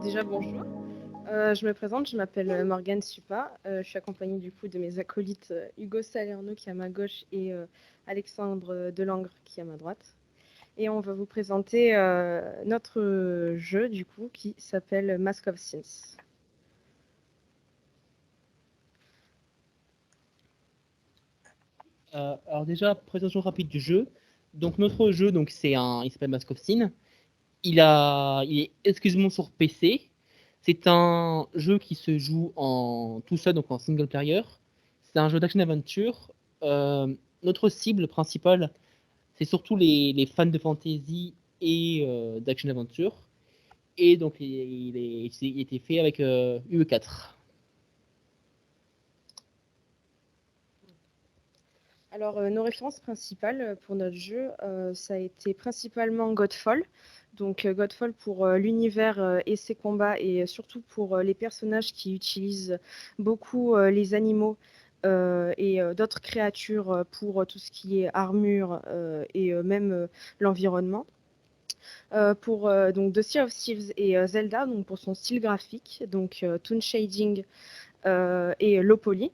Déjà bonjour. Je me présente, je m'appelle Morgane Suppa. Je suis accompagnée du coup de mes acolytes Hugo Salerno qui est à ma gauche et Alexandre Delangre qui est à ma droite. Et on va vous présenter notre jeu du coup qui s'appelle Mask of Sins. Alors déjà, présentation rapide du jeu. Donc notre jeu, il s'appelle Mask of Sin. Il est exclusivement sur PC. C'est un jeu qui se joue en tout seul, donc en single player. C'est un jeu d'action aventure. Notre cible principale, c'est surtout les fans de fantasy et d'action aventure. Et donc il a été fait avec UE4. Alors nos références principales pour notre jeu, ça a été principalement Godfall. Donc Godfall pour l'univers et ses combats et surtout pour les personnages qui utilisent beaucoup les animaux et d'autres créatures pour tout ce qui est armure et même l'environnement. Pour donc The Sea of Thieves et Zelda, donc pour son style graphique, donc toon shading et low poly.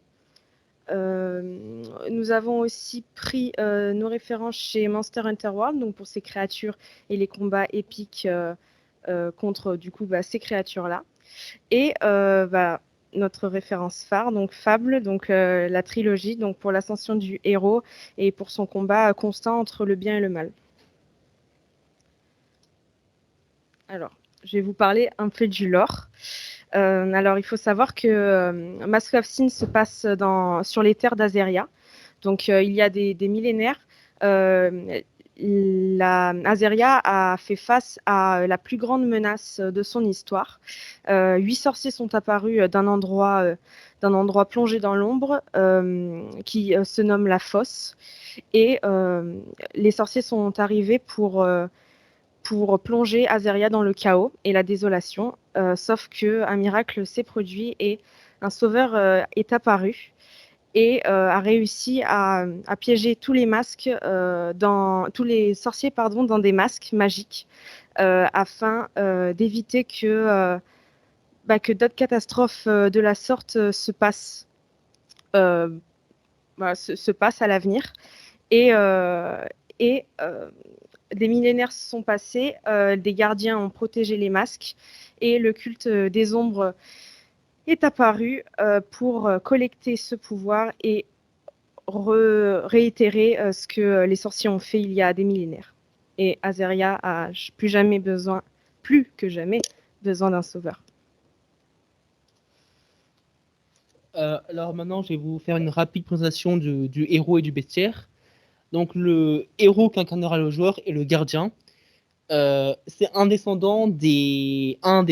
Nous avons aussi pris nos références chez Monster Hunter World, donc pour ces créatures et les combats épiques contre du coup ces créatures-là. Et notre référence phare, donc Fable, donc la trilogie, donc pour l'ascension du héros et pour son combat constant entre le bien et le mal. Alors, je vais vous parler un peu du lore. Alors, il faut savoir que Mask of Sin se passe sur les terres d'Azeria. Donc, il y a des millénaires. Azeria a fait face à la plus grande menace de son histoire. 8 sorciers sont apparus d'un endroit plongé dans l'ombre qui se nomme la Fosse. Et les sorciers sont arrivés pour plonger Azeria dans le chaos et la désolation. Sauf qu'un miracle s'est produit et un sauveur est apparu et a réussi à piéger tous les masques, tous les sorciers dans des masques magiques afin d'éviter que d'autres catastrophes de la sorte euh, se passent à l'avenir. Et, euh, et des millénaires se sont passés, des gardiens ont protégé les masques et le culte des ombres est apparu pour collecter ce pouvoir et réitérer ce que les sorciers ont fait il y a des millénaires. Et Azeria a plus que jamais, besoin d'un sauveur. Alors maintenant, je vais vous faire une rapide présentation du héros et du bestiaire. Donc le héros qu'incarnera le joueur est le gardien. C'est un des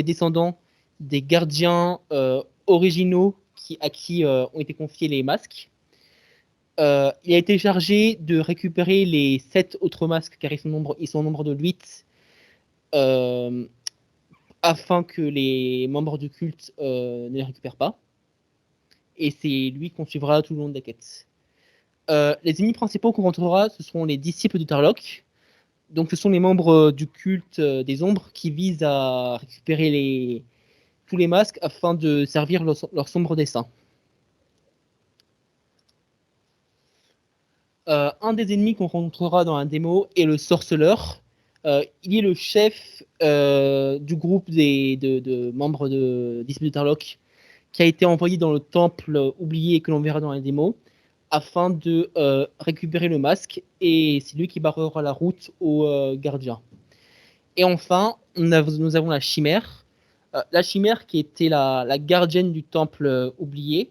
descendants des gardiens originaux à qui ont été confiés les masques. Il a été chargé de récupérer les 7 autres masques, car ils sont au nombre de 8, euh, afin que les membres du culte ne les récupèrent pas. Et c'est lui qu'on suivra tout le long de la quête. Les ennemis principaux qu'on rencontrera, ce seront les disciples de Tarlock. Donc, ce sont les membres du culte des ombres qui visent à récupérer tous les masques afin de servir leur sombre dessein. Un des ennemis qu'on rencontrera dans la démo est le sorceleur. Il est le chef du groupe de membres de disciples de Tarlock qui a été envoyé dans le temple oublié que l'on verra dans la démo afin de récupérer le masque, et c'est lui qui barrera la route aux gardiens. Et enfin, nous avons la chimère. La chimère qui était la gardienne du temple oublié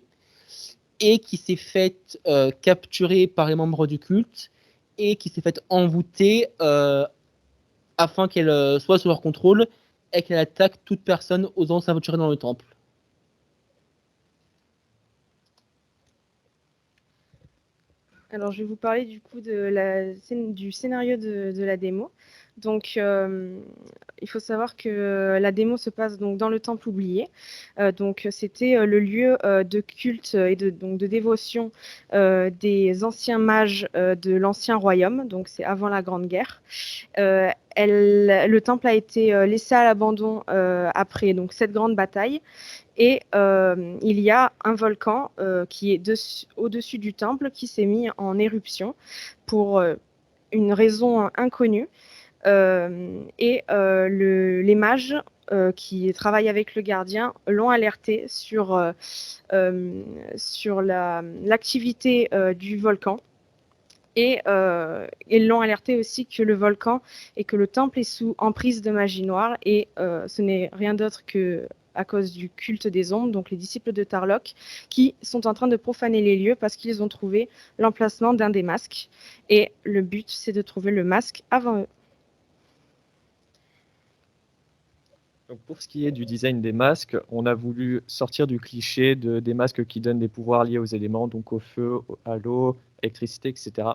et qui s'est faite capturer par les membres du culte et qui s'est faite envoûter afin qu'elle soit sous leur contrôle et qu'elle attaque toute personne osant s'aventurer dans le temple. Alors, je vais vous parler du coup du scénario de la démo. Donc, il faut savoir que la démo se passe donc dans le temple oublié. Donc, c'était le lieu de culte et de dévotion des anciens mages de l'ancien royaume. Donc, c'est avant la Grande Guerre. Le temple a été laissé à l'abandon après donc cette grande bataille. Et il y a un volcan qui est au-dessus du temple qui s'est mis en éruption pour une raison inconnue. Les mages qui travaillent avec le gardien l'ont alerté sur l'activité du volcan. Et ils l'ont alerté aussi que le volcan et que le temple est sous emprise de magie noire. Et ce n'est rien d'autre que à cause du culte des ombres, donc les disciples de Tarlok, qui sont en train de profaner les lieux parce qu'ils ont trouvé l'emplacement d'un des masques. Et le but, c'est de trouver le masque avant eux. Donc pour ce qui est du design des masques, on a voulu sortir du cliché des masques qui donnent des pouvoirs liés aux éléments, donc au feu, à l'eau, électricité, etc.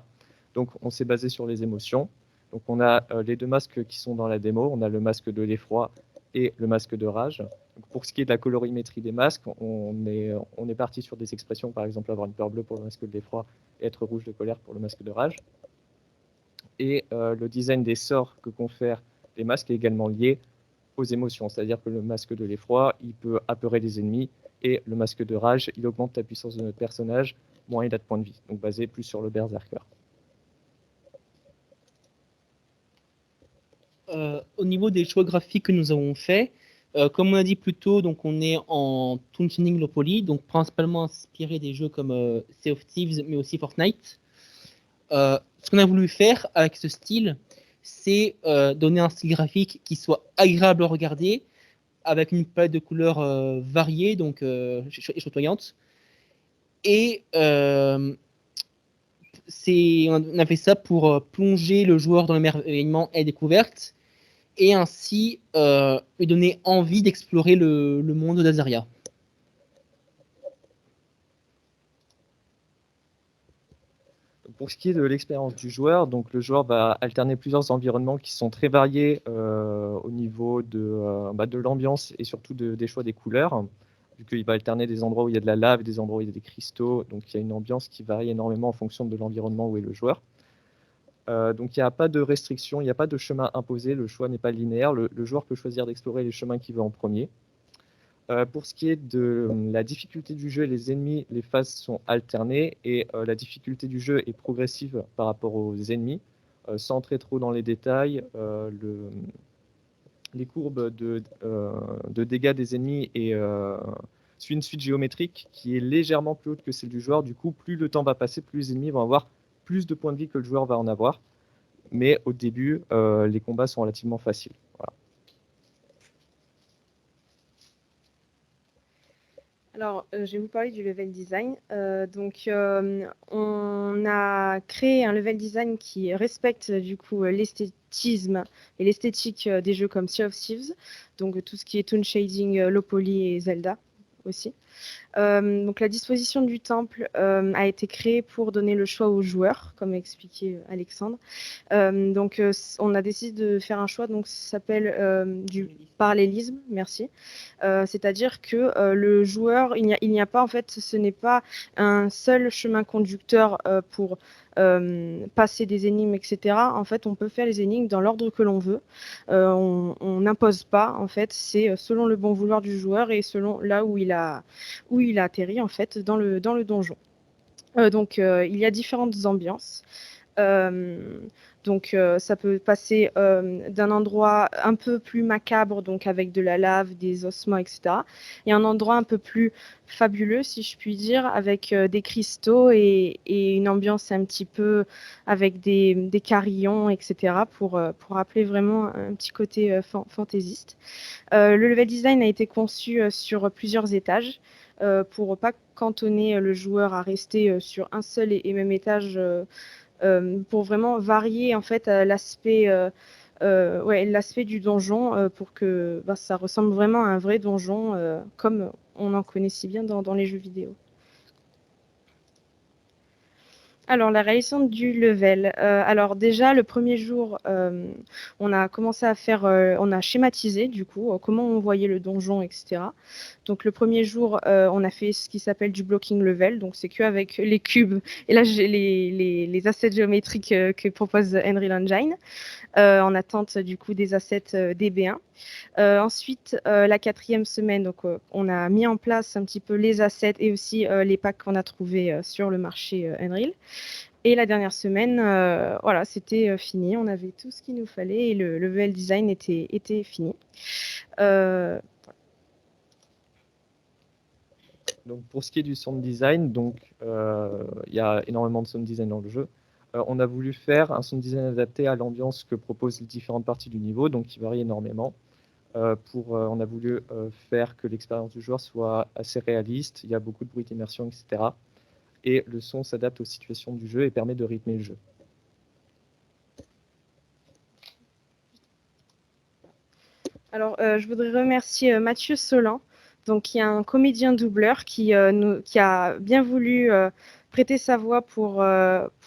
Donc on s'est basé sur les émotions. Donc on a les deux masques qui sont dans la démo, on a le masque de l'effroi et le masque de rage. Donc pour ce qui est de la colorimétrie des masques, on est parti sur des expressions, par exemple avoir une peur bleue pour le masque de l'effroi et être rouge de colère pour le masque de rage. Et le design des sorts que confèrent les masques est également lié aux émotions, c'est-à-dire que le masque de l'effroi, il peut apeurer les ennemis, et le masque de rage, il augmente la puissance de notre personnage, moins il a de points de vie, donc basé plus sur le berserker. Au niveau des choix graphiques que nous avons faits, comme on a dit plus tôt, donc on est en Toon Chain Monopoly, donc principalement inspiré des jeux comme Sea of Thieves, mais aussi Fortnite. Ce qu'on a voulu faire avec ce style, c'est donner un style graphique qui soit agréable à regarder, avec une palette de couleurs variée, donc et chatoyante. Et on a fait ça pour plonger le joueur dans l'émerveillement et découverte, et ainsi lui donner envie d'explorer le monde d'Azaria. Pour ce qui est de l'expérience du joueur, donc le joueur va alterner plusieurs environnements qui sont très variés au niveau de l'ambiance et surtout des choix des couleurs, vu qu'il va alterner des endroits où il y a de la lave et des endroits où il y a des cristaux, donc il y a une ambiance qui varie énormément en fonction de l'environnement où est le joueur. Donc il n'y a pas de restriction, il n'y a pas de chemin imposé, le choix n'est pas linéaire, le joueur peut choisir d'explorer les chemins qu'il veut en premier. Pour ce qui est de la difficulté du jeu et les ennemis, les phases sont alternées et la difficulté du jeu est progressive par rapport aux ennemis. Sans entrer trop dans les détails, les courbes de dégâts des ennemis suivent une suite géométrique qui est légèrement plus haute que celle du joueur. Du coup, plus le temps va passer, plus les ennemis vont avoir plus de points de vie que le joueur va en avoir. Mais au début, les combats sont relativement faciles. Voilà. Alors, je vais vous parler du level design. On a créé un level design qui respecte du coup l'esthétisme et l'esthétique des jeux comme Sea of Thieves, donc tout ce qui est Toon Shading, Low Poly et Zelda aussi. Donc la disposition du temple a été créée pour donner le choix aux joueurs, comme expliquait Alexandre. On a décidé de faire un choix, donc ça s'appelle du parallélisme, merci. C'est-à-dire que le joueur, il n'y a pas en fait, ce n'est pas un seul chemin conducteur pour passer des énigmes, etc. En fait, on peut faire les énigmes dans l'ordre que l'on veut. On n'impose pas, en fait, c'est selon le bon vouloir du joueur et selon là où il a atterri en fait dans le donjon. Il y a différentes ambiances. Ça peut passer d'un endroit un peu plus macabre, donc avec de la lave, des ossements, etc. Et un endroit un peu plus fabuleux, si je puis dire, avec des cristaux et une ambiance un petit peu avec des carillons, etc. pour rappeler vraiment un petit côté fantaisiste. Le level design a été conçu sur plusieurs étages pour pas cantonner le joueur à rester sur un seul et même étage pour vraiment varier en fait l'aspect du donjon pour que ça ressemble vraiment à un vrai donjon comme on en connaît si bien dans les jeux vidéo. Alors, la réalisation du level. Alors déjà, le premier jour, on a commencé à faire, on a schématisé du coup comment on voyait le donjon, etc. Donc le premier jour, on a fait ce qui s'appelle du blocking level. Donc c'est qu'avec les cubes. Et là, j'ai les assets géométriques que propose Unreal Engine en attente du coup des assets DB1. Ensuite, la quatrième semaine, donc, on a mis en place un petit peu les assets et aussi les packs qu'on a trouvés sur le marché Unreal. Et la dernière semaine, voilà, c'était fini. On avait tout ce qu'il nous fallait et le level design était fini. Donc pour ce qui est du sound design, donc il y a énormément de sound design dans le jeu. On a voulu faire un sound design adapté à l'ambiance que proposent les différentes parties du niveau, donc qui varie énormément. On a voulu faire que l'expérience du joueur soit assez réaliste. Il y a beaucoup de bruit d'immersion, etc. Et le son s'adapte aux situations du jeu et permet de rythmer le jeu. Alors, je voudrais remercier Mathieu Solin, donc, qui est un comédien doubleur qui a bien voulu prêter sa voix pour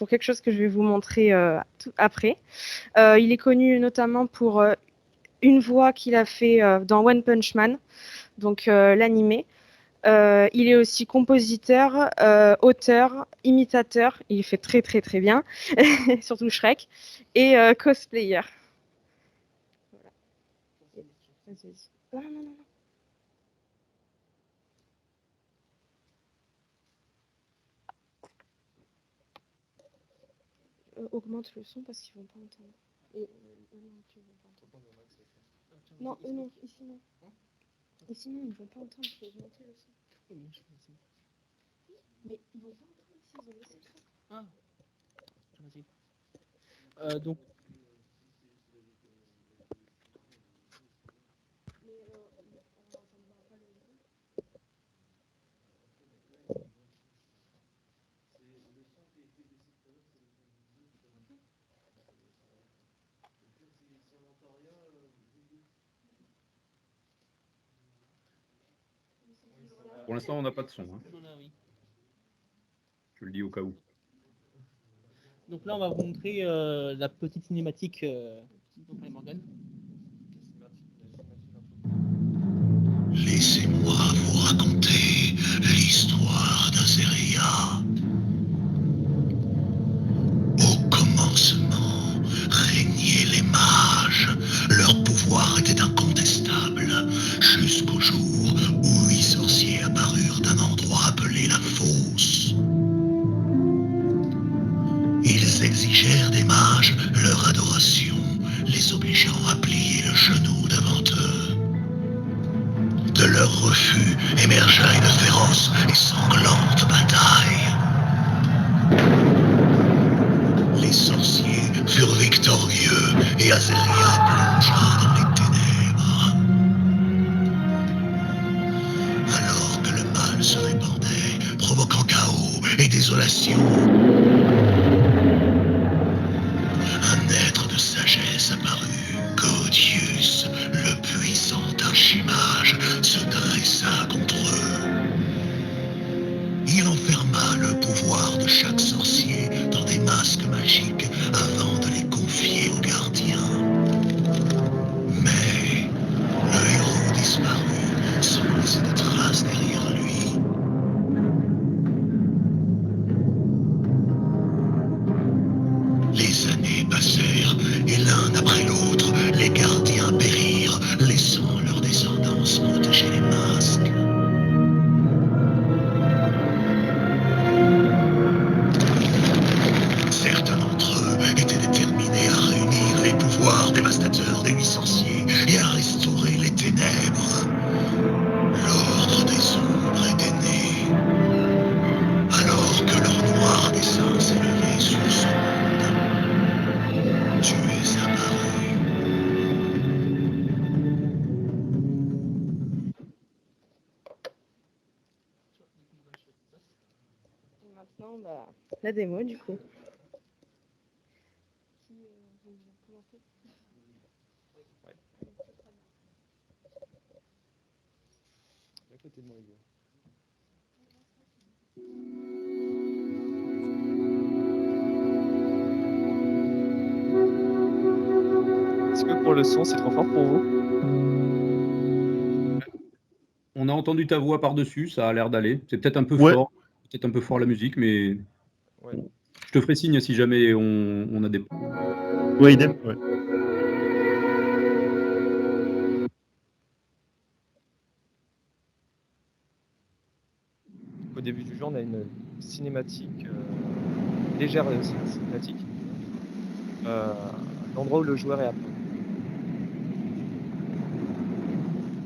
quelque chose que je vais vous montrer après. Il est connu notamment pour une voix qu'il a fait dans One Punch Man, donc l'animé. Il est aussi compositeur, auteur, imitateur. Il fait très très très bien, surtout Shrek, et cosplayer. Voilà. Non, non, non, non. Augmente le son parce qu'ils vont pas entendre. Et non, tu vont pas entendre. Non, non, ici non. Ici non, ils vont pas entendre. Il faut augmenter le son. Mais ils vont pas entendre ici, ils ont laissé le son. Ah, vas-y. Donc, Pour l'instant, on n'a pas de son. Hein. on a, oui. Je le dis au cas où. Donc là, on va vous montrer la petite cinématique dont parlait Morgane. Laissez-moi vous raconter l'histoire d'Azeria. Au commencement, régnaient les mages. Leur pouvoir était incontestable, jusqu'au jour où 8 sorciers apparurent d'un endroit appelé la Fosse. Ils exigèrent des mages leur adoration, les obligeant à plier le genou devant eux. De leur refus émergea une féroce et sanglante bataille. Les sorciers furent victorieux et Azeria plongea dans les ténèbres. Alors que le mal se répandait, provoquant chaos et désolation, un être de sagesse apparut. Codius, le puissant archimage, se dressa contre eux. Il enferma le pouvoir de chaque sorcier dans des masques magiques avant de les confier aux gardiens. Mais le héros disparut sans laisser de traces derrière lui. Les années passèrent et l'un après l'autre, les gardiens périrent, laissant leur descendance protéger les masques. Certains d'entre eux étaient déterminés à réunir les pouvoirs dévastateurs des 8 sorciers et à restaurer les ténèbres. L'ordre des ombres était né, alors que leur noir dessein s'élevait sur son monde. Tu es apparu. Et maintenant, la démo du coup. À côté de moi, Hugo. Est-ce que pour le son, c'est trop fort pour vous? On a entendu ta voix par-dessus, ça a l'air d'aller. C'est peut-être un peu Ouais. fort, peut-être un peu fort la musique, mais Ouais. je te ferai signe si jamais on a des. Ouais, idem. Ouais. Au début du jeu, on a une cinématique, légère cinématique, l'endroit où le joueur est apparu.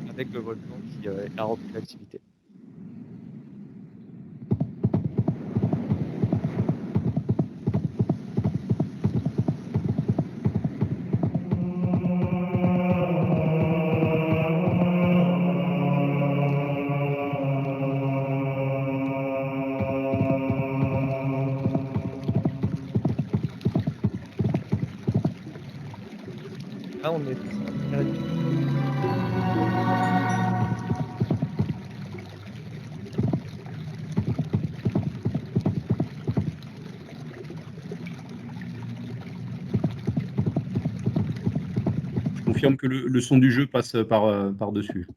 Avec le volcan qui a repris l'activité. Là, on est face à la première énigme. Je confirme que le son du jeu passe par-dessus.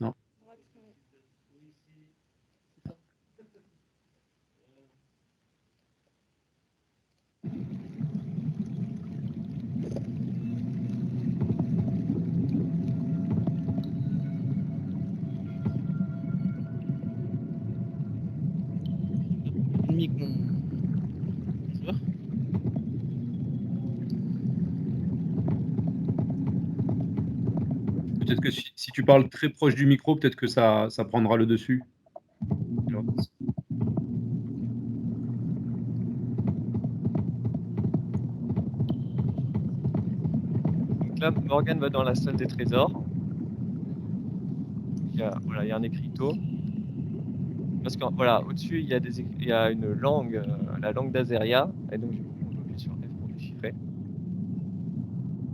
Non. Ennemi que mon joueur. Peut-être que si tu parles très proche du micro, peut-être que ça prendra le dessus. Alors, Donc là, Morgan va dans la salle des trésors. Il y a, voilà, il y a un écriteau. Parce que voilà, au-dessus, il y a une langue, la langue d'Azeria. Et donc, du coup, on doit appuyer sur F pour déchiffrer.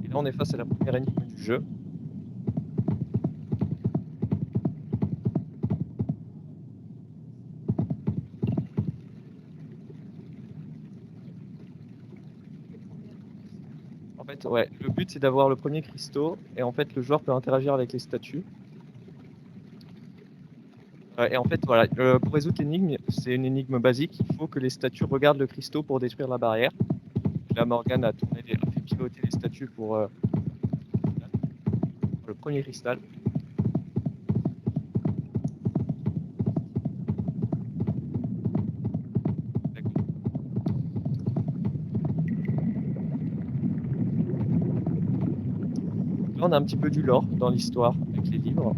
Et là, on est face à la première énigme du jeu. En fait, ouais, le but c'est d'avoir le premier cristaux et en fait le joueur peut interagir avec les statues. Et en fait, voilà, pour résoudre l'énigme, c'est une énigme basique. Il faut que les statues regardent le cristaux pour détruire la barrière. Là, Morgan a fait pivoter les statues pour le premier cristal. Là, on a un petit peu du lore dans l'histoire avec les livres.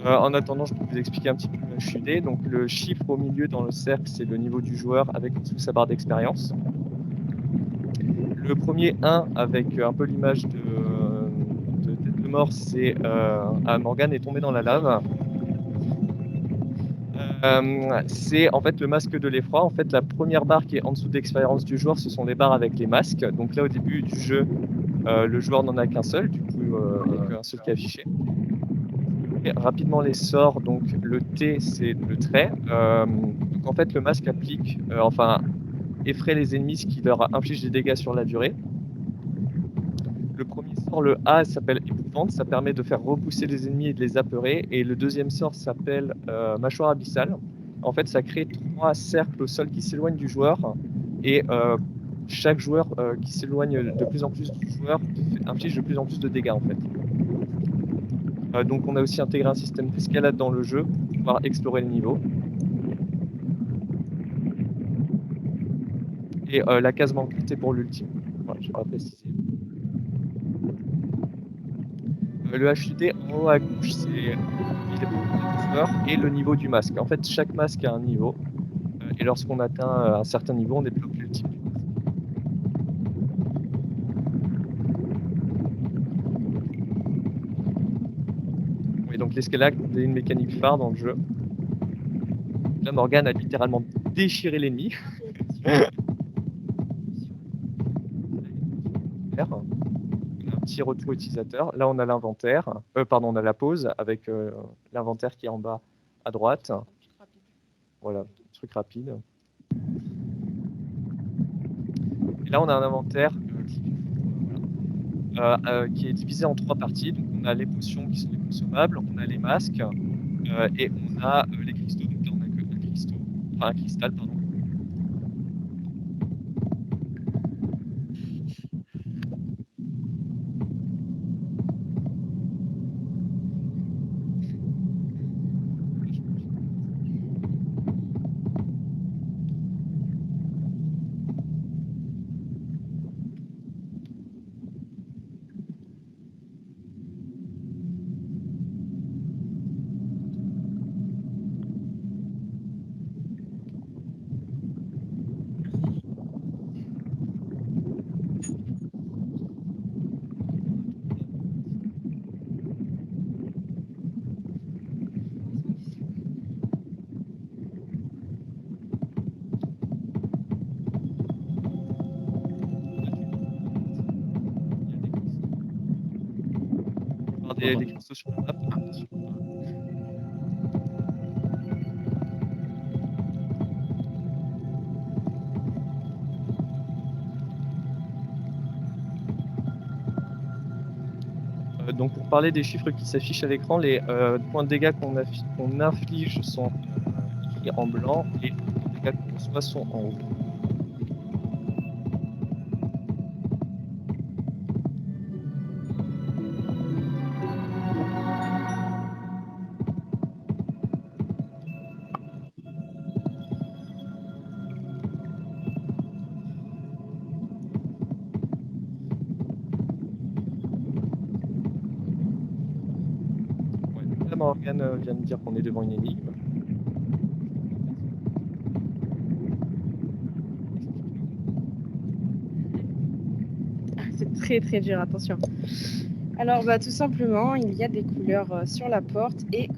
En attendant, je peux vous expliquer un petit peu le HUD. Donc, le chiffre au milieu dans le cercle, c'est le niveau du joueur avec en dessous sa barre d'expérience. Le premier 1 avec un peu l'image de tête de mort, c'est Morgan est tombé dans la lave. C'est en fait le masque de l'effroi. En fait, la première barre qui est en dessous d'expérience du joueur, ce sont les barres avec les masques. Donc là, au début du jeu, le joueur n'en a qu'un seul, du coup, il n'y a qu'un seul qui est affiché. Et rapidement les sorts, donc le T, c'est le trait. Donc en fait, le masque applique, effraie les ennemis, ce qui leur inflige des dégâts sur la durée. Le premier sort, le A, s'appelle épouvante, ça permet de faire repousser les ennemis et de les apeurer. Et le deuxième sort s'appelle mâchoire abyssale. En fait, ça crée 3 cercles au sol qui s'éloignent du joueur. Et chaque joueur qui s'éloigne de plus en plus du joueur inflige de plus en plus de dégâts en fait. Donc on a aussi intégré un système d'escalade dans le jeu pour pouvoir explorer le niveau. Et la case manquante est pour l'ultime. Voilà, je vais pas préciser. Le HUD en haut à gauche, c'est couleur et le niveau du masque. En fait, chaque masque a un niveau. Et lorsqu'on atteint un certain niveau, on débloque le type du masque. Oui, donc l'escalade est une mécanique phare dans le jeu. Là, Morgane a littéralement déchiré l'ennemi. On a un petit retour utilisateur. Là, on a l'inventaire. Pardon, on a la pause avec l'inventaire qui est en bas à droite. Voilà, truc rapide. Et là, on a un inventaire qui est divisé en 3 parties. Donc, on a les potions qui sont les consommables, on a les masques et on a les cristaux. Donc là, on a que un cristal, pardon. Des cristaux sur la map. Donc pour parler des chiffres qui s'affichent à l'écran, les points de dégâts qu'on inflige sont écrits en blanc et les points de dégâts qu'on reçoit sont en rouge. Morgane vient de me dire qu'on est devant une énigme. C'est très très dur, attention. Alors tout simplement, il y a des couleurs sur la porte et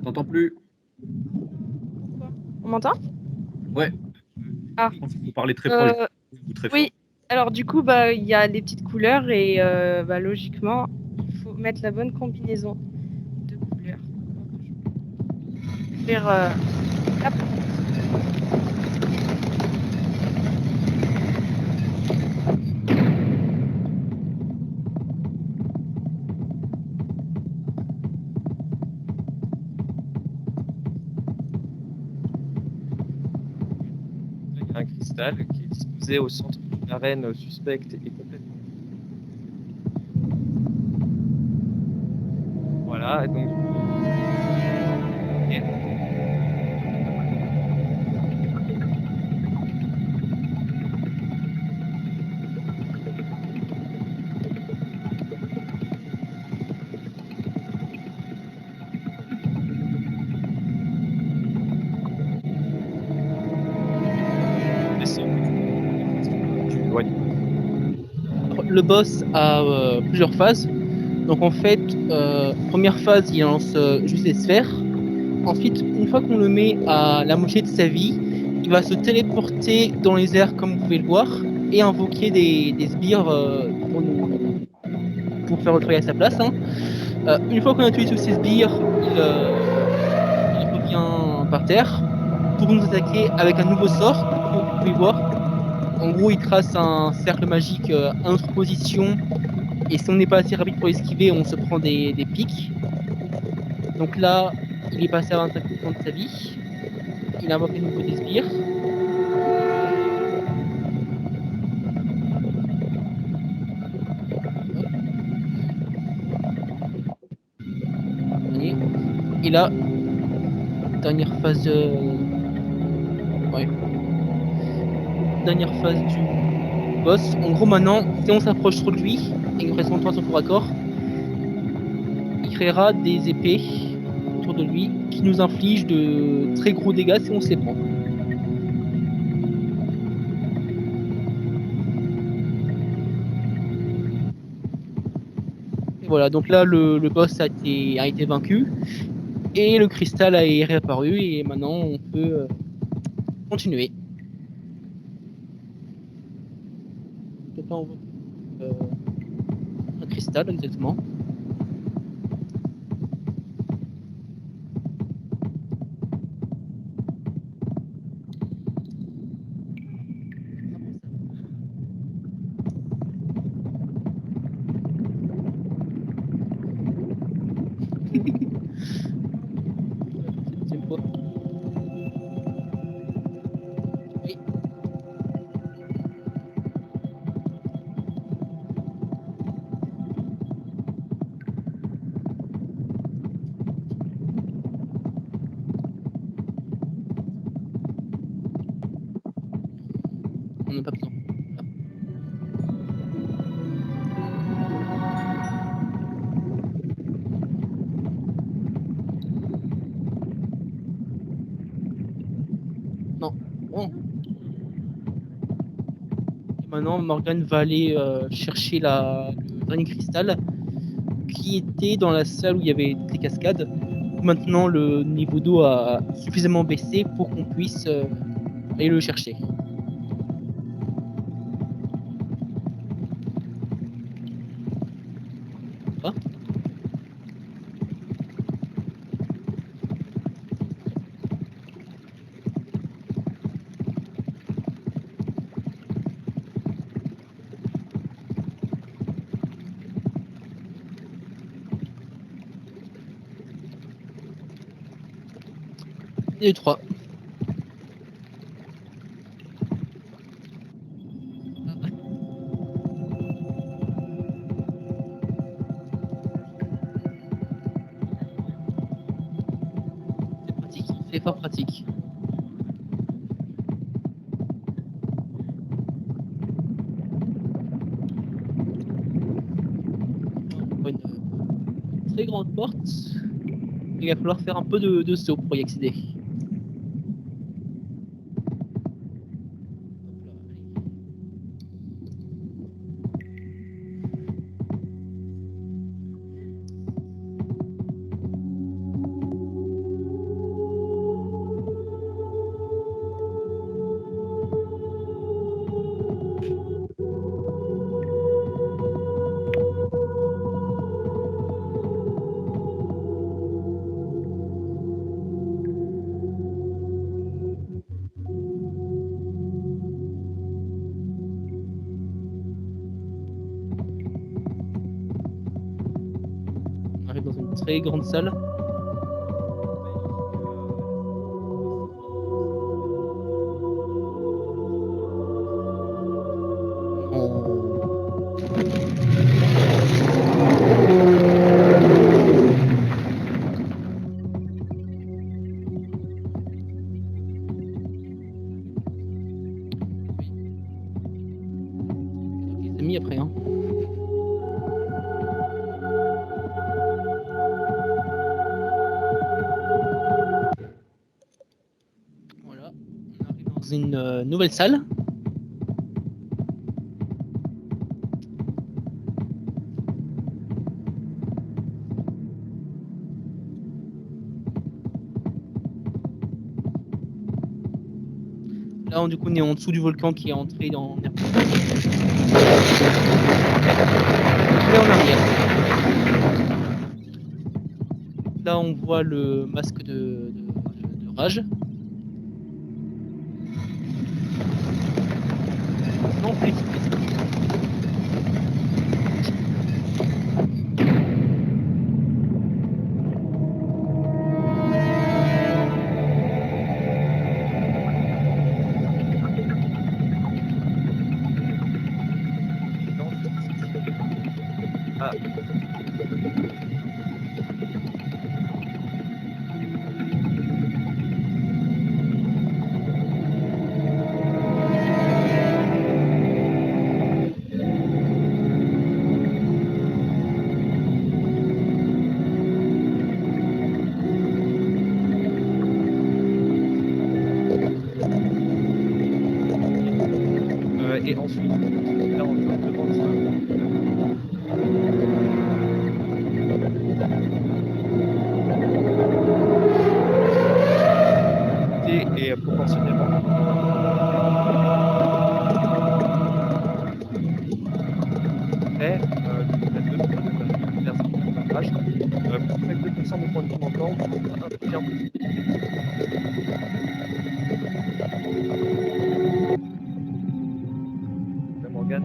quand on clique sur T'entends plus? Pourquoi? On m'entend? Ouais. Ah. Je pense que vous parlez très proche ou très fort. Oui. Alors du coup, il y a les petites couleurs et logiquement, il faut mettre la bonne combinaison de couleurs. Faire la porte. Là, il y a un cristal qui est disposé au centre d'une arène suspecte et complètement. Voilà, et donc. Et... Le boss a plusieurs phases. Donc en fait, première phase, il lance juste les sphères. Ensuite, une fois qu'on le met à la moitié de sa vie, il va se téléporter dans les airs comme vous pouvez le voir et invoquer des sbires pour faire le travail à sa place. Une fois qu'on a tué tous ces sbires, il revient par terre pour nous attaquer avec un nouveau sort, comme vous pouvez voir. En gros, il trace un cercle magique à notre position et si on n'est pas assez rapide pour esquiver, on se prend des pics. Donc là, il est passé à 25% de sa vie. Il a invoqué de nouveau des sbires. Et là, dernière phase de... Ouais. Dernière phase boss. En gros, maintenant, si on s'approche trop de lui et qu'il reste longtemps son corps à corps, il créera des épées autour de lui qui nous infligent de très gros dégâts si on se les prend. Et voilà, donc là, le boss a été vaincu et le cristal a réapparu et maintenant on peut continuer. Donc là, on voit un cristal exactement. Deuxième fois. Oui. On n'a pas besoin. Voilà. Non. Bon. Et maintenant, Morgane va aller chercher le dernier cristal qui était dans la salle où il y avait des cascades. Maintenant, le niveau d'eau a suffisamment baissé pour qu'on puisse aller le chercher. Quoi ? Et les trois. C'est pratique, c'est fort pratique. On voit une très grande porte. Il va falloir faire un peu de saut pour y accéder. On arrive dans une très grande salle. Les amis après, hein. Voilà, on arrive dans une nouvelle salle. Là, du coup, on est en dessous du volcan qui est entré dans l'air. Et en arrière. Là, on voit le masque de rage. Non, plus. Ah. ensuite, là, on demande et proportionnellement. Après, la 2 vers un âge, vous faites 2% de points de vie manquants pour infliger un petit. Morgane,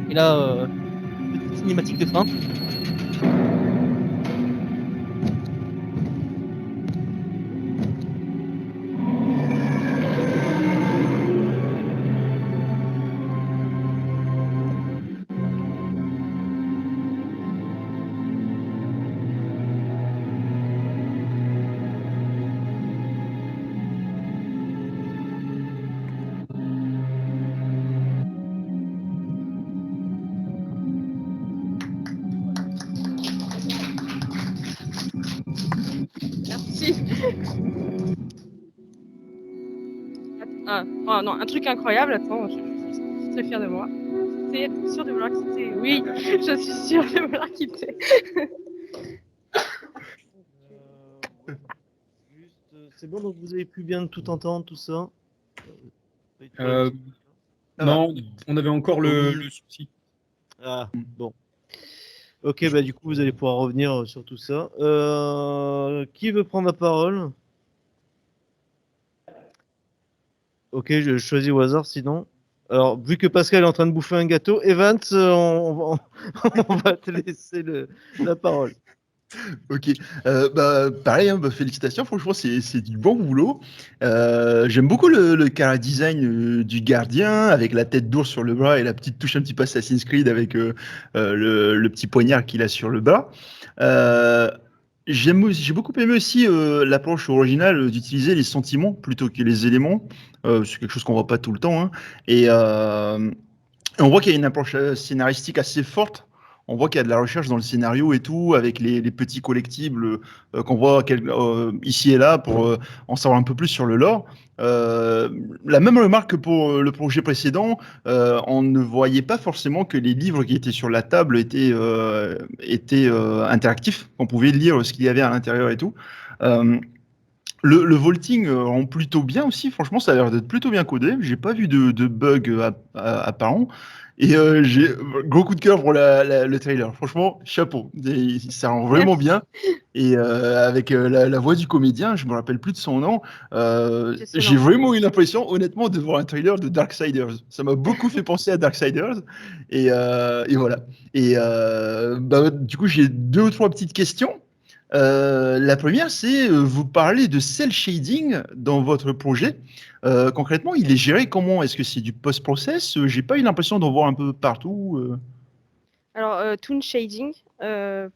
Et là, petite cinématique de fin. Merci. Non, un truc incroyable, attends, je suis très fière de moi. C'est sûr de vouloir quitter. Oui, je suis sûre de vouloir quitter. C'est bon, donc vous avez pu bien tout entendre, tout ça. Non, on avait encore le souci. Ah, bon. Ok, bah du coup, vous allez pouvoir revenir sur tout ça. Qui veut prendre la parole? Ok, je choisis au hasard, sinon. Alors, vu que Pascal est en train de bouffer un gâteau, Evans, on va te laisser la parole. Ok, pareil, hein, félicitations, franchement, c'est du bon boulot. J'aime beaucoup le cara design du gardien, avec la tête d'ours sur le bras et la petite touche un petit peu Assassin's Creed avec le petit poignard qu'il a sur le bras. J'ai beaucoup aimé aussi l'approche originale d'utiliser les sentiments plutôt que les éléments. C'est quelque chose qu'on voit pas tout le temps, hein. Et on voit qu'il y a une approche scénaristique assez forte. On voit qu'il y a de la recherche dans le scénario et tout, avec les petits collectibles qu'on voit ici et là pour en savoir un peu plus sur le lore. La même remarque que pour le projet précédent, on ne voyait pas forcément que les livres qui étaient sur la table étaient interactifs. On pouvait lire ce qu'il y avait à l'intérieur et tout. Le vaulting rend plutôt bien aussi. Franchement, ça a l'air d'être plutôt bien codé. J'ai pas vu de bug apparent. Et j'ai gros coup de cœur pour le trailer. Franchement, chapeau. Ça rend vraiment bien. Et avec la voix du comédien, je me rappelle plus de son nom. J'ai vraiment eu l'impression, honnêtement, de voir un trailer de Darksiders. Ça m'a beaucoup fait penser à Darksiders. Et voilà. Et du coup, j'ai 2 ou 3 petites questions. La première, c'est vous parlez de cel shading dans votre projet. Concrètement, il est géré comment? Est-ce que c'est du post-process? J'ai pas eu l'impression d'en voir un peu partout. Alors, toon shading,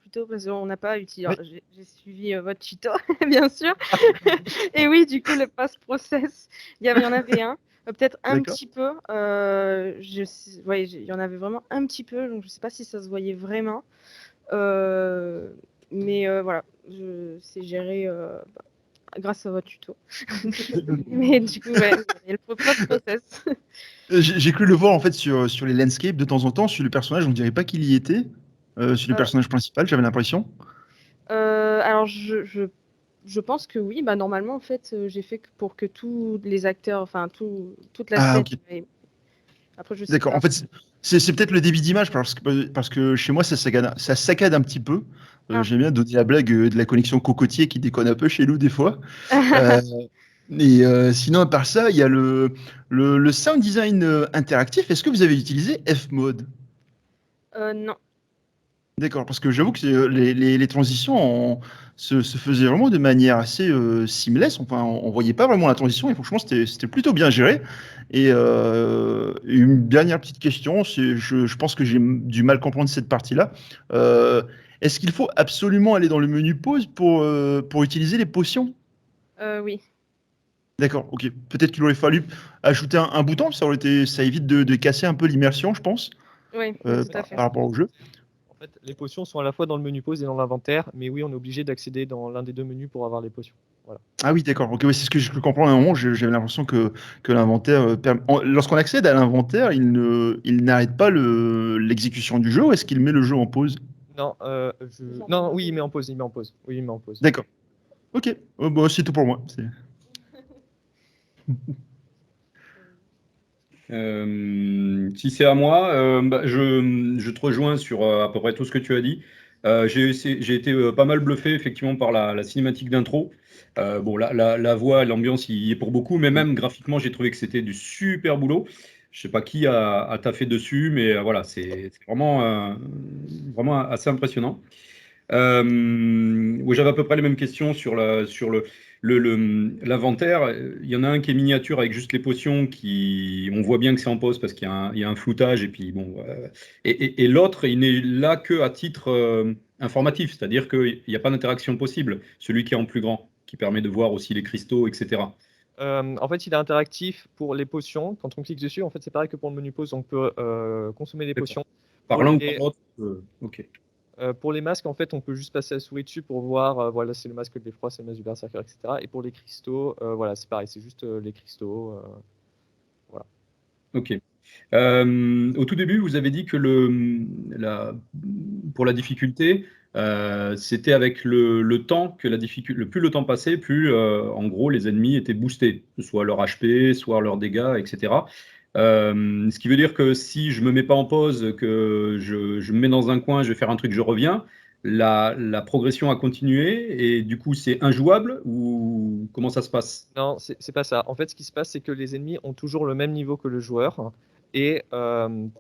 plutôt parce qu'on n'a pas utilisé. Ouais. J'ai suivi votre tuto, bien sûr. Et oui, du coup, le post-process, il y en avait un. Peut-être un D'accord. petit peu. Il y en avait vraiment un petit peu, donc je ne sais pas si ça se voyait vraiment. Mais voilà, c'est géré grâce à votre tuto. Mais du coup, ouais, il y a le post-process. J'ai cru le voir en fait sur les landscapes de temps en temps. Sur le personnage, on dirait pas qu'il y était. Sur le personnage principal, j'avais l'impression. Alors, je pense que oui. Bah, normalement, en fait, j'ai fait pour que tous les acteurs, enfin, toute la Ah, scène. ok. Après, je sais D'accord. pas. En fait, c'est peut-être le débit d'image parce que chez moi, ça saccade un petit peu. Ah. J'aime bien donner la blague de la connexion cocotier qui déconne un peu chez nous des fois. Euh, Et sinon, à part ça, il y a le sound design interactif. Est-ce que vous avez utilisé F-Mode? Non. D'accord, parce que j'avoue que les transitions se faisaient vraiment de manière assez seamless. Enfin, on voyait pas vraiment la transition et franchement, c'était plutôt bien géré. Et une dernière petite question, je pense que j'ai du mal à comprendre cette partie-là. Est-ce qu'il faut absolument aller dans le menu pause pour utiliser les potions? Oui. D'accord, ok. Peut-être qu'il aurait fallu ajouter un bouton, ça évite de casser un peu l'immersion, je pense, Oui, tout à par fait. rapport au jeu. En fait, les potions sont à la fois dans le menu pause et dans l'inventaire, mais oui, on est obligé d'accéder dans l'un des 2 menus pour avoir les potions. Ah oui, d'accord. Ok, ouais, c'est ce que je comprends à un moment. J'avais l'impression que l'inventaire, lorsqu'on accède à l'inventaire, il n'arrête pas l'exécution du jeu ou est-ce qu'il met le jeu en pause? Non, non, oui, il met en pause, il met en pause. Oui, il met en pause. D'accord. Ok. Bon, c'est tout pour moi. Si c'est à moi, bah, je te rejoins sur à peu près tout ce que tu as dit. J'ai été pas mal bluffé effectivement par la cinématique d'intro. Bon, la voix, l'ambiance, il y est pour beaucoup, mais même graphiquement, j'ai trouvé que c'était du super boulot. Je sais pas qui a taffé dessus, mais voilà, c'est vraiment assez impressionnant. Oui, j'avais à peu près les mêmes questions sur l'inventaire. Il y en a un qui est miniature avec juste les potions qui, on voit bien que c'est en pause parce qu'il y a un floutage et puis bon. Et l'autre, il n'est là que à titre informatif, c'est-à-dire qu'il n'y a pas d'interaction possible. Celui qui est en plus grand, qui permet de voir aussi les cristaux, etc. En fait, il est interactif pour les potions. Quand on clique dessus, en fait, c'est pareil que pour le menu pause, on peut consommer des potions. Par Pour l'un ou les- par l'autre. Ok. Pour les masques, en fait, on peut juste passer la souris dessus pour voir, voilà, c'est le masque de l'effroi, c'est le masque du berserker, etc. Et pour les cristaux, voilà, c'est pareil, c'est juste les cristaux. Voilà. Ok. Au tout début, vous avez dit que pour la difficulté, c'était avec le temps que plus le temps passait, plus en gros les ennemis étaient boostés, que ce soit leur HP, soit leurs dégâts, etc. Ce qui veut dire que si je me mets pas en pause, que je me mets dans un coin, je vais faire un truc, je reviens, la progression a continué et du coup c'est injouable ou comment ça se passe? Non, c'est pas ça. En fait, ce qui se passe, c'est que les ennemis ont toujours le même niveau que le joueur. Et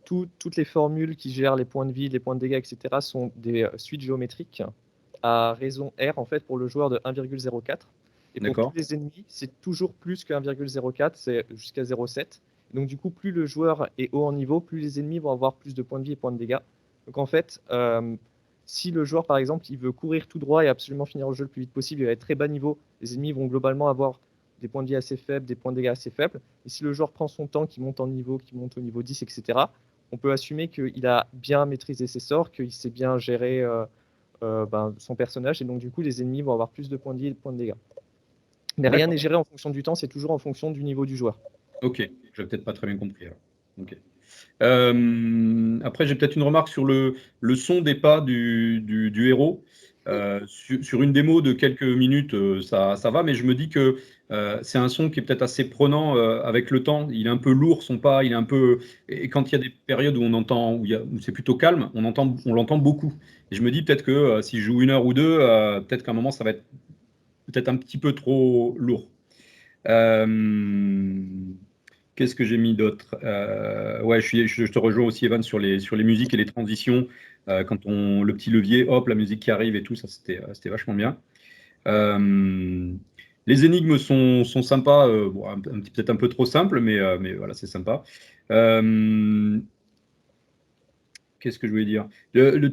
toutes les formules qui gèrent les points de vie, les points de dégâts, etc., sont des suites géométriques à raison R, en fait, pour le joueur de 1,04. Et pour D'accord. tous les ennemis, c'est toujours plus que 1,04, c'est jusqu'à 0,7. Donc, du coup, plus le joueur est haut en niveau, plus les ennemis vont avoir plus de points de vie et points de dégâts. Donc, en fait, si le joueur, par exemple, il veut courir tout droit et absolument finir le jeu le plus vite possible, il va être très bas niveau, les ennemis vont globalement avoir des points de vie assez faibles, des points de dégâts assez faibles. Et si le joueur prend son temps, qui monte en niveau, qui monte au niveau 10, etc., on peut assumer qu'il a bien maîtrisé ses sorts, qu'il sait bien gérer son personnage, et donc du coup, les ennemis vont avoir plus de points de vie et de points de dégâts. Mais rien D'accord. n'est géré en fonction du temps, c'est toujours en fonction du niveau du joueur. Ok, j'avais peut-être pas très bien compris alors. Ok. Après, j'ai peut-être une remarque sur le son des pas du héros. Sur une démo de quelques minutes, ça va, mais je me dis que c'est un son qui est peut-être assez prenant avec le temps. Il est un peu lourd, son pas, il est un peu. Et quand il y a des périodes où on entend, où c'est plutôt calme, on l'entend beaucoup. Et je me dis peut-être que si je joue une heure ou deux, peut-être qu'à un moment, ça va être peut-être un petit peu trop lourd. Euh, Qu'est-ce que j'ai mis d'autre? Ouais, je te rejoins aussi, Evan, sur les musiques et les transitions. Quand le petit levier, hop, la musique qui arrive et tout, ça c'était vachement bien. Euh, les énigmes sont sympas, bon, peut-être un peu trop simples, mais voilà, c'est sympa. Euh, Qu'est-ce que je voulais dire?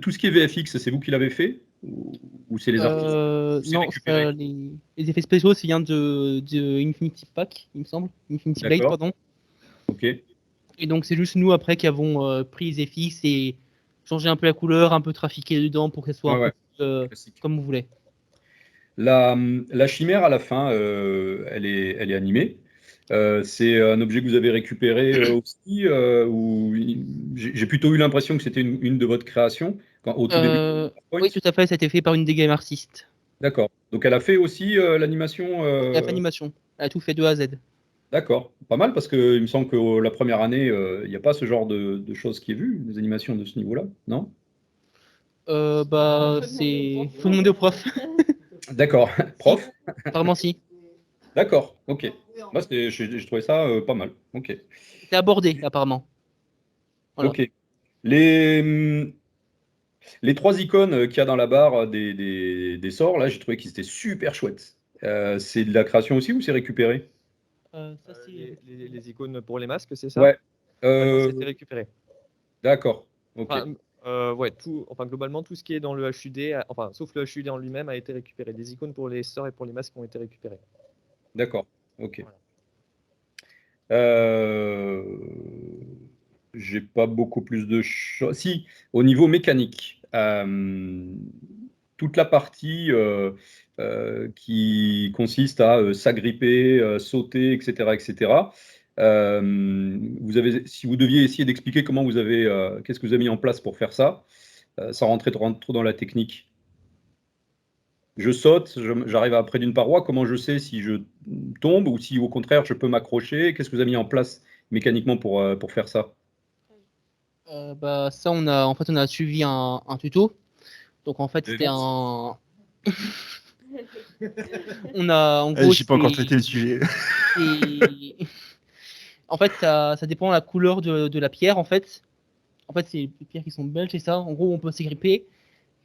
Tout ce qui est VFX, c'est vous qui l'avez fait? Ou c'est les artistes? Ou c'est Non, récupéré? les effets spéciaux, c'est vient de Infinity Pack, il me semble. Infinity Blade, D'accord, pardon. ok. Et donc, c'est juste nous, après, qui avons pris les FX et changé un peu la couleur, un peu trafiqué dedans pour que ce soit Ouais, un peu ouais, classique. comme vous voulez. La chimère, à la fin, elle est animée. C'est un objet que vous avez récupéré aussi, ou j'ai plutôt eu l'impression que c'était une de votre création au tout début de PowerPoint. Oui, tout à fait, ça a été fait par une des game artistes. D'accord. Donc elle a fait aussi l'animation. La animation. Elle a tout fait de A à Z. D'accord. Pas mal parce que il me semble que la première année, il n'y a pas ce genre de choses qui est vu, des animations de ce niveau-là, non? Faut demander au prof. D'accord. Si, Prof? apparemment si. D'accord. Ok. Moi, j'ai trouvé ça pas mal. Ok. C'était abordé, apparemment. Voilà. Ok. Les, Les trois icônes qu'il y a dans la barre des sorts, là, j'ai trouvé qu'ils étaient super chouettes. C'est de la création aussi ou c'est récupéré? Ça, c'est Les icônes pour les masques, c'est ça? Ouais. Non, Euh, c'était récupéré. d'accord. Ok. Enfin, ouais, globalement, tout ce qui est dans le HUD, enfin, sauf le HUD en lui-même, a été récupéré. Les icônes pour les sorts et pour les masques ont été récupérées. D'accord. Ok. Voilà. Euh, j'ai pas beaucoup plus de choses. Si, au niveau mécanique, toute la partie qui consiste à s'agripper, sauter, etc., etc. Si vous deviez essayer d'expliquer qu'est-ce que vous avez mis en place pour faire ça, sans rentrer trop dans la technique. Je saute, j'arrive près d'une paroi, comment je sais si je tombe ou si au contraire je peux m'accrocher? Qu'est-ce que vous avez mis en place mécaniquement pour faire ça? Ça, on a suivi un tuto. Donc en fait, c'était un. On a en gros. J'ai pas encore traité le sujet. En fait, ça dépend de la couleur de la pierre. En fait, c'est les pierres qui sont belges, c'est ça. En gros, on peut s'agripper.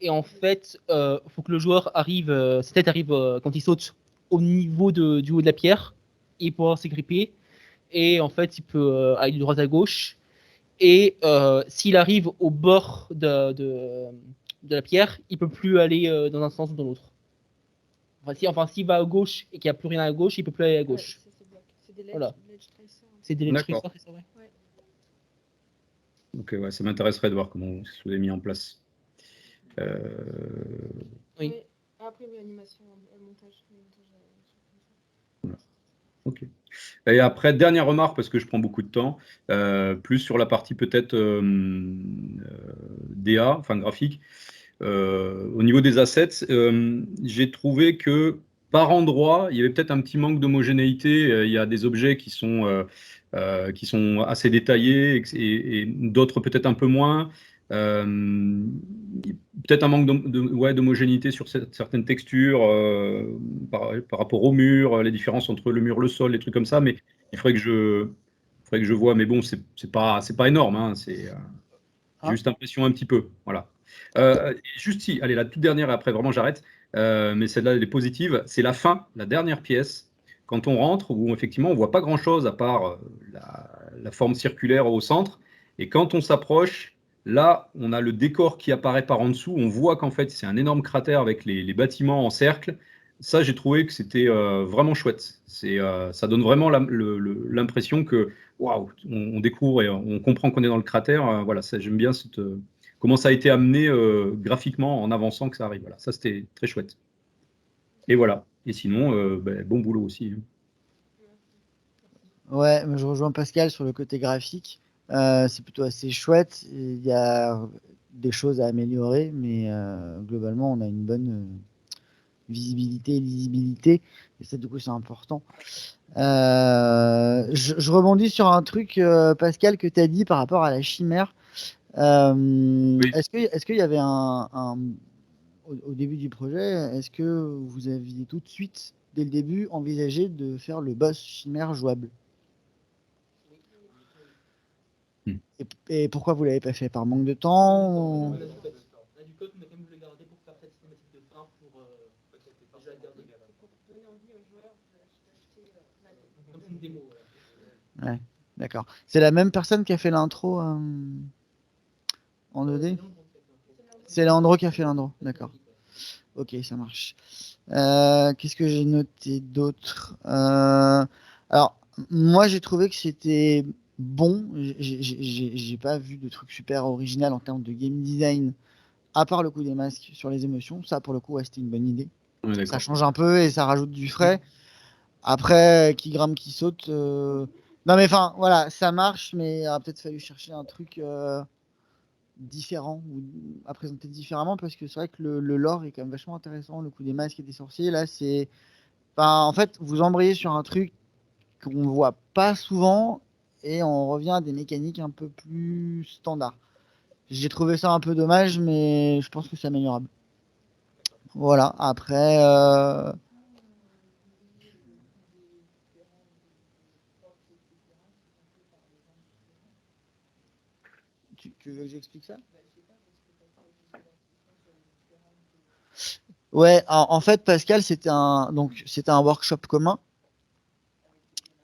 Et en fait, faut que le joueur arrive, sa tête arrive quand il saute au niveau du haut de la pierre et pouvoir s'agripper. Et en fait, il peut aller de droite à gauche. Et s'il arrive au bord de la pierre, il peut plus aller dans un sens ou dans l'autre. S'il va à gauche et qu'il n'y a plus rien à gauche, il peut plus aller à gauche. C'est des Voilà. ledge tracers. C'est des D'accord. tracers, c'est vrai. Ok, ouais, ça m'intéresserait de voir comment vous avez mis en place. Oui. Après, animation, montage. Ok. Et après, dernière remarque, parce que je prends beaucoup de temps, plus sur la partie peut-être DA, enfin graphique. Au niveau des assets, j'ai trouvé que par endroit, il y avait peut-être un petit manque d'homogénéité. Il y a des objets qui sont assez détaillés et d'autres peut-être un peu moins. Peut-être un manque d'homogénéité sur certaines textures par rapport au mur, les différences entre le mur, le sol, les trucs comme ça. Mais il faudrait que je vois. Mais bon, c'est pas énorme. Hein, j'ai juste l'impression un petit peu. Voilà. Juste si, allez, la toute dernière, et après vraiment j'arrête, mais celle-là elle est positive, c'est la fin, la dernière pièce, quand on rentre, où effectivement on voit pas grand-chose à part la forme circulaire au centre, et quand on s'approche, là on a le décor qui apparaît par en dessous, on voit qu'en fait c'est un énorme cratère avec les bâtiments en cercle. Ça j'ai trouvé que c'était vraiment chouette. Ça donne vraiment l'impression que waouh, on découvre et on comprend qu'on est dans le cratère. Voilà, j'aime bien comment ça a été amené graphiquement en avançant que ça arrive. Voilà, ça c'était très chouette. Et voilà. Et sinon, bon boulot aussi. Hein. Ouais, mais je rejoins Pascal sur le côté graphique. C'est plutôt assez chouette. Il y a des choses à améliorer, mais globalement, on a une bonne visibilité et lisibilité. Et ça, du coup, c'est important. Je rebondis sur un truc, Pascal, que tu as dit par rapport à la chimère. Oui. Est-ce qu'il y avait au début du projet, est-ce que vous aviez tout de suite, dès le début, envisagé de faire le boss chimère jouable? Et pourquoi vous l'avez pas fait? Par manque de temps On ou- a du code. On a du code, mais quand même voulu le garder pour faire cette cinématique de fin pour déjà le garder. Donner envie aux joueurs d'acheter la démo. Comme c'est une démo. Ouais, d'accord. C'est la même personne qui a fait l'intro en 2D? C'est Leandro qui a fait l'intro, d'accord. Ok, ça marche. Qu'est-ce que j'ai noté d'autre? Alors, moi, j'ai trouvé que c'était bon. J'ai pas vu de truc super original en termes de game design, à part le coup des masques sur les émotions. Ça, pour le coup, ouais, c'était une bonne idée. Ouais, Ça d'accord. change un peu et ça rajoute du frais. Après, qui grimpe, qui saute. Non, mais enfin, voilà, ça marche, mais il aurait peut-être fallu chercher un truc différent ou à présenter différemment parce que c'est vrai que le lore est quand même vachement intéressant. Le coup des masques et des sorciers, là, c'est. Enfin, en fait, vous embrayez sur un truc qu'on ne voit pas souvent et on revient à des mécaniques un peu plus standards. J'ai trouvé ça un peu dommage, mais je pense que c'est améliorable. Voilà, après. Tu veux que j'explique ça? Ouais, en fait, Pascal, c'était un workshop commun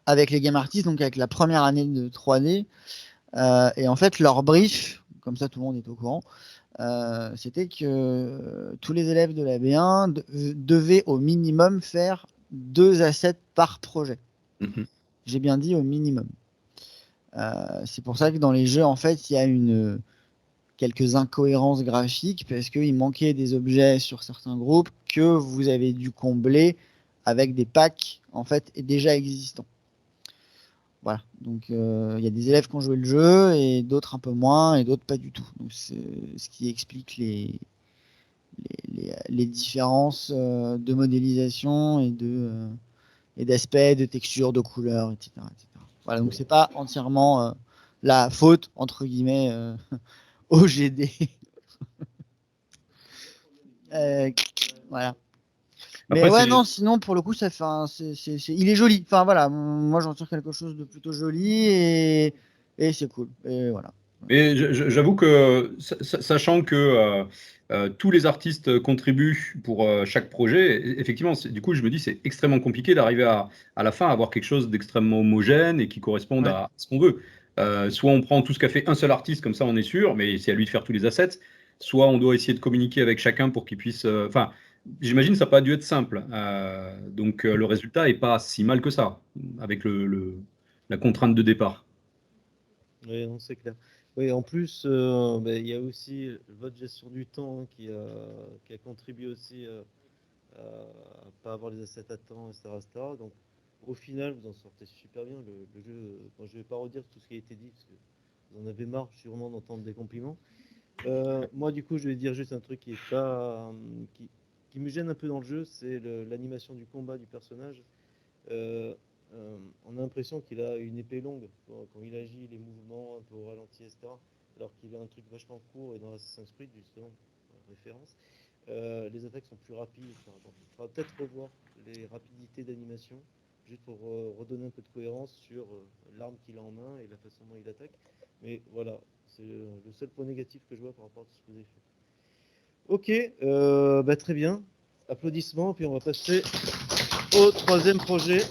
avec les game artists, donc avec la première année de 3D. Et en fait, leur brief, comme ça tout le monde est au courant, c'était que tous les élèves de la B1 devaient au minimum faire 2 assets par projet. Mhm. J'ai bien dit au minimum. C'est pour ça que dans les jeux, en fait, il y a quelques incohérences graphiques parce qu'il manquait des objets sur certains groupes que vous avez dû combler avec des packs en fait déjà existants. Voilà, donc il y a des élèves qui ont joué le jeu et d'autres un peu moins et d'autres pas du tout. Donc c'est ce qui explique les différences de modélisation et d'aspect, de texture, de couleur, etc., etc. Voilà, donc c'est pas entièrement la faute entre guillemets OGD. Voilà. Mais Après, ouais, c'est- non, sinon, pour le coup, ça fait il est joli. Enfin, voilà, moi, j'en tire quelque chose de plutôt joli et c'est cool. Et voilà. Mais j'avoue que, sachant que tous les artistes contribuent pour chaque projet, effectivement, du coup, je me dis c'est extrêmement compliqué d'arriver à la fin à avoir quelque chose d'extrêmement homogène et qui corresponde Ouais. à ce qu'on veut. Soit on prend tout ce qu'a fait un seul artiste, comme ça on est sûr, mais c'est à lui de faire tous les assets. Soit on doit essayer de communiquer avec chacun pour qu'il puisse. Enfin, j'imagine que ça n'a pas dû être simple. Donc le résultat est pas si mal que ça, avec la contrainte de départ. Oui, non, c'est clair. Oui, en plus, il y a aussi votre gestion du temps qui a contribué aussi à ne pas avoir les assets à temps, etc., etc. Donc, au final, vous en sortez super bien. Le jeu, bon, je ne vais pas redire tout ce qui a été dit, parce que vous en avez marre sûrement d'entendre des compliments. Moi, du coup, je vais dire juste un truc qui est pas, qui me gêne un peu dans le jeu, c'est l'animation du combat du personnage. Euh, on a l'impression qu'il a une épée longue quand il agit, les mouvements un peu au ralenti, etc. Alors qu'il a un truc vachement court et dans Assassin's Creed, justement, référence, les attaques sont plus rapides. Enfin, donc, il faudra peut-être revoir les rapidités d'animation, juste pour redonner un peu de cohérence sur l'arme qu'il a en main et la façon dont il attaque. Mais voilà, c'est le seul point négatif que je vois par rapport à tout ce que vous avez fait. Ok, très bien. Applaudissements, puis on va passer au troisième projet.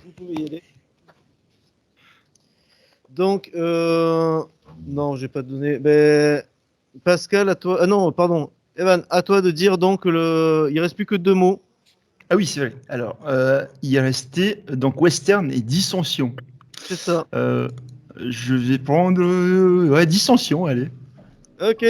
Vous pouvez y aller. Donc, non, j'ai pas donné. Mais Pascal, à toi. Ah non, pardon. Evan, à toi de dire donc il reste plus que 2 mots. Ah oui, c'est vrai. Alors, il est resté donc western et dissension. C'est ça. Je vais prendre ouais, dissension, allez. Ok.